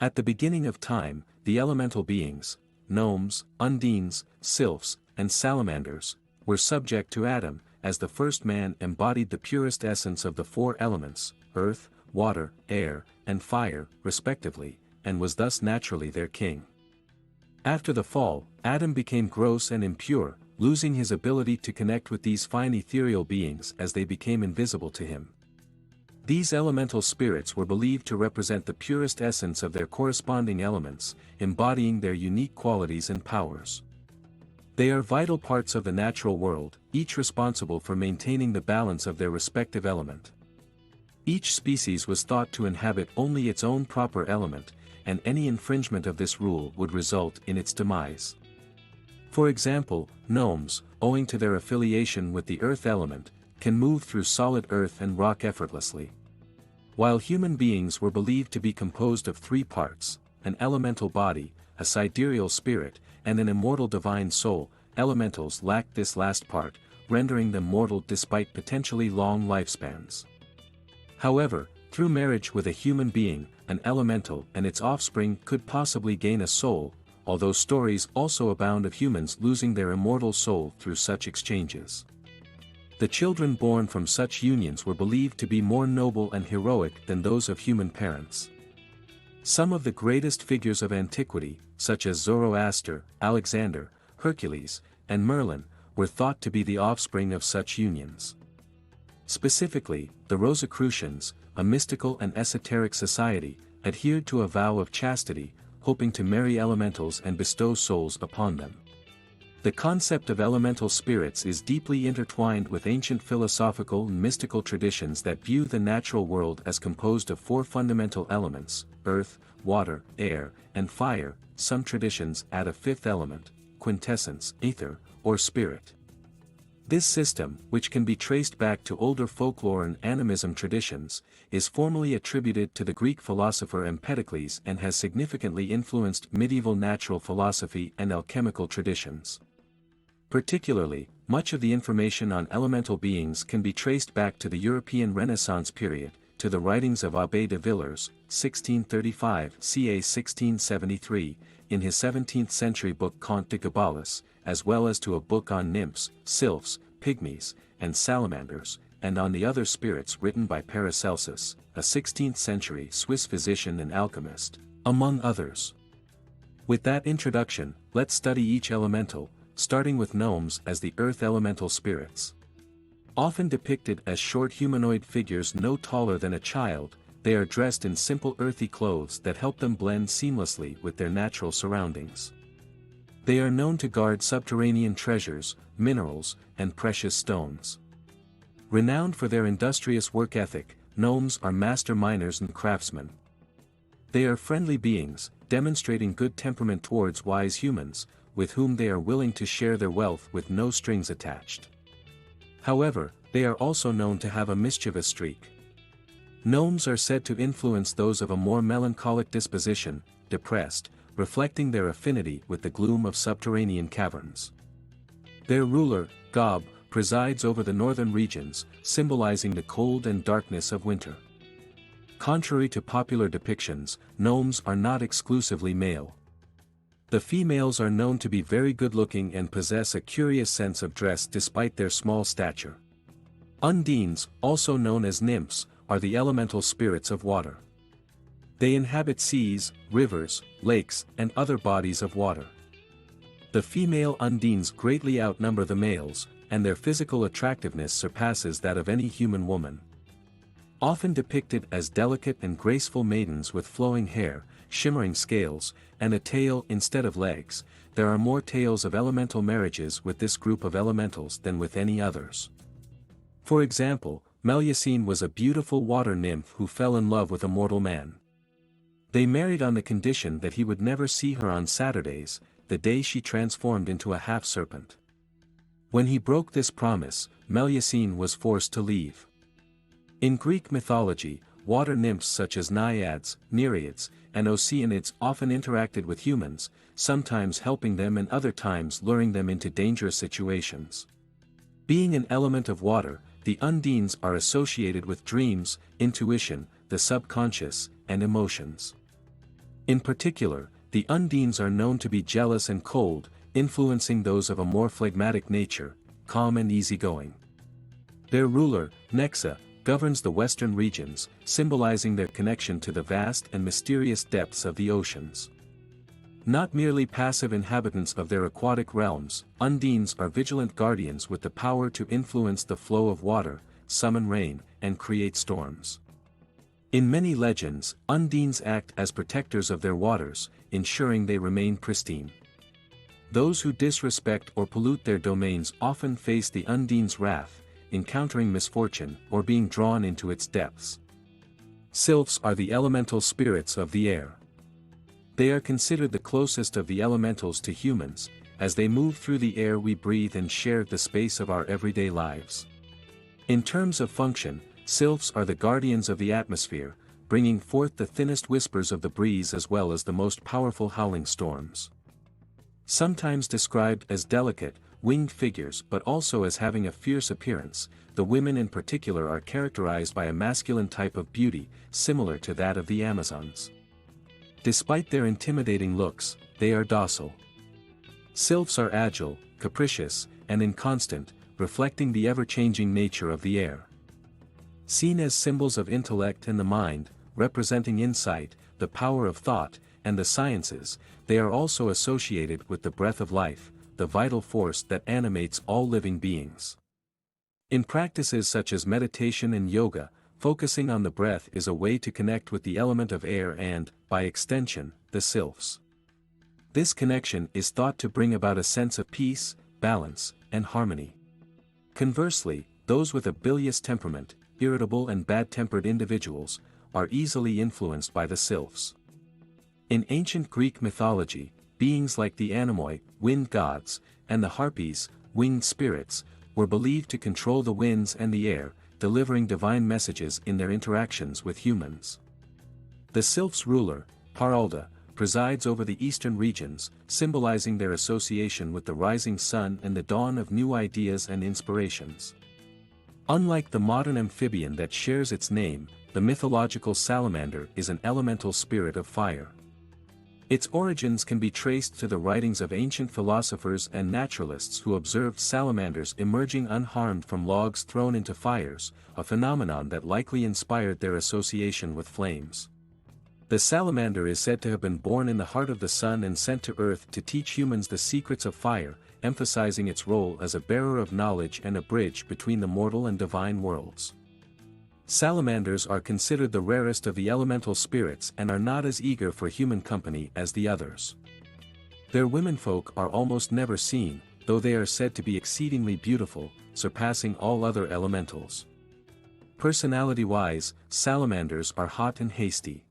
At the beginning of time, the elemental beings, Gnomes, Undines, Sylphs, and Salamanders, were subject to Adam, as the first man embodied the purest essence of the four elements, earth, water, air, and fire, respectively, and was thus naturally their king. After the fall, Adam became gross and impure, losing his ability to connect with these fine ethereal beings as they became invisible to him. These elemental spirits were believed to represent the purest essence of their corresponding elements, embodying their unique qualities and powers. They are vital parts of the natural world, each responsible for maintaining the balance of their respective element. Each species was thought to inhabit only its own proper element, and any infringement of this rule would result in its demise. For example, gnomes, owing to their affiliation with the earth element, can move through solid earth and rock effortlessly. While human beings were believed to be composed of three parts, an elemental body, a sidereal spirit, and an immortal divine soul, elementals lacked this last part, rendering them mortal despite potentially long lifespans. However, through marriage with a human being, an elemental and its offspring could possibly gain a soul, although stories also abound of humans losing their immortal soul through such exchanges. The children born from such unions were believed to be more noble and heroic than those of human parents. Some of the greatest figures of antiquity, such as Zoroaster, Alexander, Hercules, and Merlin, were thought to be the offspring of such unions. Specifically, the Rosicrucians, a mystical and esoteric society, adhered to a vow of chastity, hoping to marry elementals and bestow souls upon them. The concept of elemental spirits is deeply intertwined with ancient philosophical and mystical traditions that view the natural world as composed of four fundamental elements, earth, water, air, and fire. Some traditions add a fifth element, quintessence, ether, or spirit. This system, which can be traced back to older folklore and animism traditions, is formally attributed to the Greek philosopher Empedocles and has significantly influenced medieval natural philosophy and alchemical traditions. Particularly, much of the information on elemental beings can be traced back to the European Renaissance period, to the writings of Abbé de Villers, 1635 ca. 1673, in his 17th-century book Contes de Gabalis, as well as to a book on nymphs, sylphs, pygmies, and salamanders, and on the other spirits written by Paracelsus, a 16th-century Swiss physician and alchemist, among others. With that introduction, let's study each elemental, starting with gnomes as the earth elemental spirits. Often depicted as short humanoid figures no taller than a child, they are dressed in simple earthy clothes that help them blend seamlessly with their natural surroundings. They are known to guard subterranean treasures, minerals, and precious stones. Renowned for their industrious work ethic, gnomes are master miners and craftsmen. They are friendly beings, demonstrating good temperament towards wise humans, with whom they are willing to share their wealth with no strings attached. However, they are also known to have a mischievous streak. Gnomes are said to influence those of a more melancholic disposition, depressed, reflecting their affinity with the gloom of subterranean caverns. Their ruler, Gob, presides over the northern regions, symbolizing the cold and darkness of winter. Contrary to popular depictions, gnomes are not exclusively male. The females are known to be very good-looking and possess a curious sense of dress despite their small stature. Undines, also known as nymphs, are the elemental spirits of water. They inhabit seas, rivers, lakes, and other bodies of water. The female undines greatly outnumber the males, and their physical attractiveness surpasses that of any human woman. Often depicted as delicate and graceful maidens with flowing hair, shimmering scales, and a tail instead of legs, there are more tales of elemental marriages with this group of elementals than with any others. For example, Melusine was a beautiful water nymph who fell in love with a mortal man. They married on the condition that he would never see her on Saturdays, the day she transformed into a half-serpent. When he broke this promise, Melusine was forced to leave. In Greek mythology, water nymphs such as naiads, nereids, and oceanids often interacted with humans, sometimes helping them and other times luring them into dangerous situations. Being an element of water, the Undines are associated with dreams, intuition, the subconscious, and emotions. In particular, the Undines are known to be jealous and cold, influencing those of a more phlegmatic nature, calm and easygoing. Their ruler, Nexa, governs the western regions, symbolizing their connection to the vast and mysterious depths of the oceans. Not merely passive inhabitants of their aquatic realms, Undines are vigilant guardians with the power to influence the flow of water, summon rain, and create storms. In many legends, Undines act as protectors of their waters, ensuring they remain pristine. Those who disrespect or pollute their domains often face the Undine's wrath, encountering misfortune or being drawn into its depths. Sylphs are the elemental spirits of the air. They are considered the closest of the elementals to humans, as they move through the air we breathe and share the space of our everyday lives. In terms of function, Sylphs are the guardians of the atmosphere, bringing forth the thinnest whispers of the breeze as well as the most powerful howling storms. Sometimes described as delicate, winged figures but also as having a fierce appearance, the women in particular are characterized by a masculine type of beauty, similar to that of the Amazons. Despite their intimidating looks, they are docile. Sylphs are agile, capricious, and inconstant, reflecting the ever-changing nature of the air. Seen as symbols of intellect and the mind, representing insight, the power of thought, and the sciences, they are also associated with the breath of life, the vital force that animates all living beings. In practices such as meditation and yoga, focusing on the breath is a way to connect with the element of air and, by extension, the Sylphs. This connection is thought to bring about a sense of peace, balance, and harmony. Conversely, those with a bilious temperament, irritable and bad-tempered individuals, are easily influenced by the Sylphs. In ancient Greek mythology, beings like the Anemoi, wind gods, and the Harpies, winged spirits, were believed to control the winds and the air, delivering divine messages in their interactions with humans. The Sylphs' ruler, Paralda, presides over the eastern regions, symbolizing their association with the rising sun and the dawn of new ideas and inspirations. Unlike the modern amphibian that shares its name, the mythological salamander is an elemental spirit of fire. Its origins can be traced to the writings of ancient philosophers and naturalists who observed salamanders emerging unharmed from logs thrown into fires, a phenomenon that likely inspired their association with flames. The salamander is said to have been born in the heart of the sun and sent to Earth to teach humans the secrets of fire, emphasizing its role as a bearer of knowledge and a bridge between the mortal and divine worlds. Salamanders are considered the rarest of the elemental spirits and are not as eager for human company as the others. Their womenfolk are almost never seen, though they are said to be exceedingly beautiful, surpassing all other elementals. Personality-wise, salamanders are hot and hasty.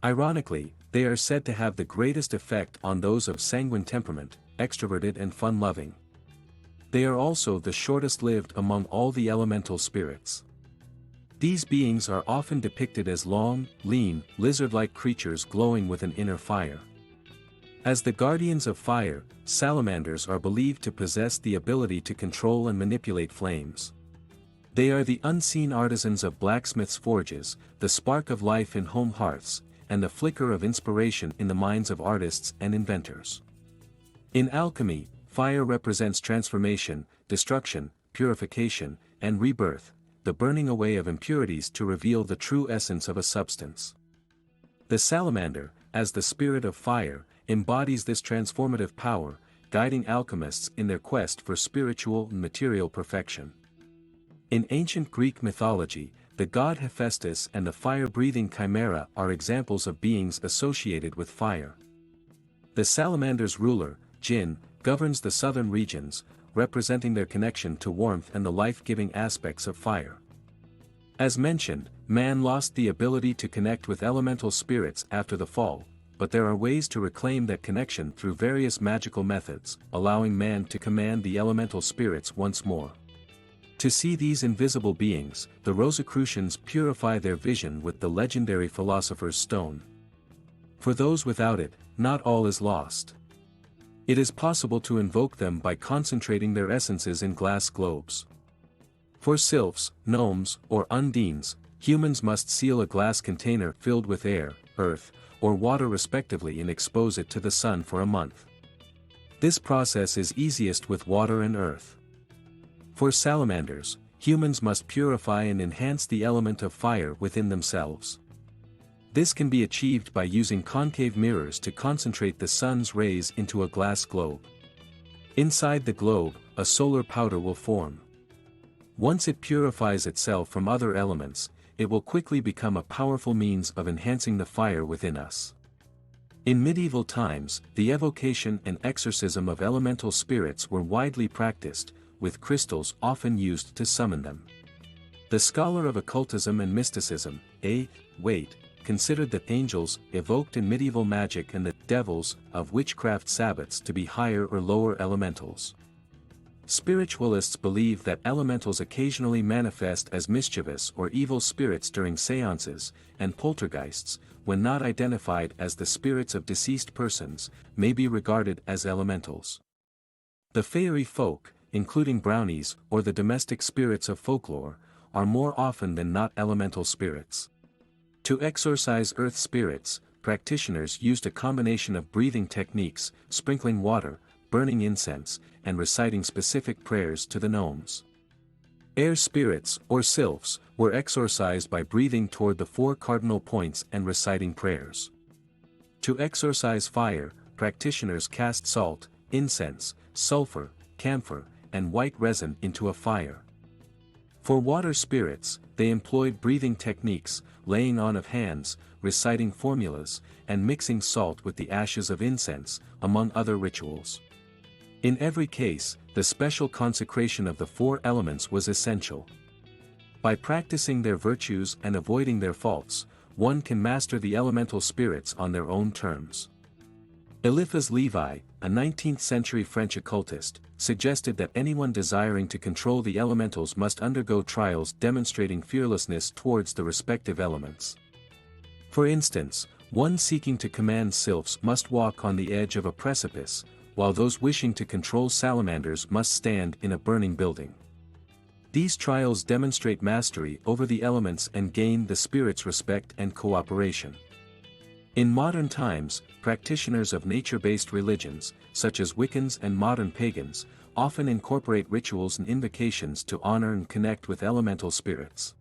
Ironically, they are said to have the greatest effect on those of sanguine temperament, extroverted and fun-loving. They are also the shortest-lived among all the elemental spirits. These beings are often depicted as long, lean, lizard-like creatures glowing with an inner fire. As the guardians of fire, salamanders are believed to possess the ability to control and manipulate flames. They are the unseen artisans of blacksmiths' forges, the spark of life in home hearths, and the flicker of inspiration in the minds of artists and inventors. In alchemy, fire represents transformation, destruction, purification, and rebirth, the burning away of impurities to reveal the true essence of a substance. The salamander, as the spirit of fire, embodies this transformative power, guiding alchemists in their quest for spiritual and material perfection. In ancient Greek mythology, the god Hephaestus and the fire-breathing chimera are examples of beings associated with fire. The salamander's ruler, Jinn, governs the southern regions, representing their connection to warmth and the life-giving aspects of fire. As mentioned, man lost the ability to connect with elemental spirits after the fall, but there are ways to reclaim that connection through various magical methods, allowing man to command the elemental spirits once more. To see these invisible beings, the Rosicrucians purify their vision with the legendary philosopher's stone. For those without it, not all is lost. It is possible to invoke them by concentrating their essences in glass globes. For Sylphs, Gnomes, or Undines, humans must seal a glass container filled with air, earth, or water respectively and expose it to the sun for a month. This process is easiest with water and earth. For salamanders, humans must purify and enhance the element of fire within themselves. This can be achieved by using concave mirrors to concentrate the sun's rays into a glass globe. Inside the globe, a solar powder will form. Once it purifies itself from other elements, it will quickly become a powerful means of enhancing the fire within us. In medieval times, the evocation and exorcism of elemental spirits were widely practiced, with crystals often used to summon them. The scholar of occultism and mysticism, A. Waite, considered the angels evoked in medieval magic and the devils of witchcraft sabbats to be higher or lower elementals. Spiritualists believe that elementals occasionally manifest as mischievous or evil spirits during seances, and poltergeists, when not identified as the spirits of deceased persons, may be regarded as elementals. The fairy folk, including brownies or the domestic spirits of folklore, are more often than not elemental spirits. To exorcise earth spirits, practitioners used a combination of breathing techniques, sprinkling water, burning incense, and reciting specific prayers to the gnomes. Air spirits, or sylphs, were exorcised by breathing toward the 4 cardinal points and reciting prayers. To exorcise fire, practitioners cast salt, incense, sulfur, camphor, and white resin into a fire. For water spirits, they employed breathing techniques, laying on of hands, reciting formulas, and mixing salt with the ashes of incense, among other rituals. In every case, the special consecration of the 4 elements was essential. By practicing their virtues and avoiding their faults, one can master the elemental spirits on their own terms. Eliphas Levi, a 19th-century French occultist, suggested that anyone desiring to control the elementals must undergo trials demonstrating fearlessness towards the respective elements. For instance, one seeking to command sylphs must walk on the edge of a precipice, while those wishing to control salamanders must stand in a burning building. These trials demonstrate mastery over the elements and gain the spirits' respect and cooperation. In modern times, practitioners of nature-based religions, such as Wiccans and modern pagans, often incorporate rituals and invocations to honor and connect with elemental spirits.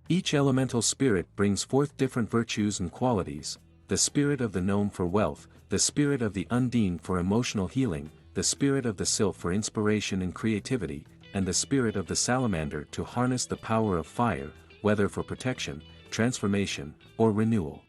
Each elemental spirit brings forth different virtues and qualities: the spirit of the gnome for wealth, the spirit of the Undine for emotional healing, the spirit of the Sylph for inspiration and creativity, and the spirit of the Salamander to harness the power of fire, whether for protection, transformation, or renewal.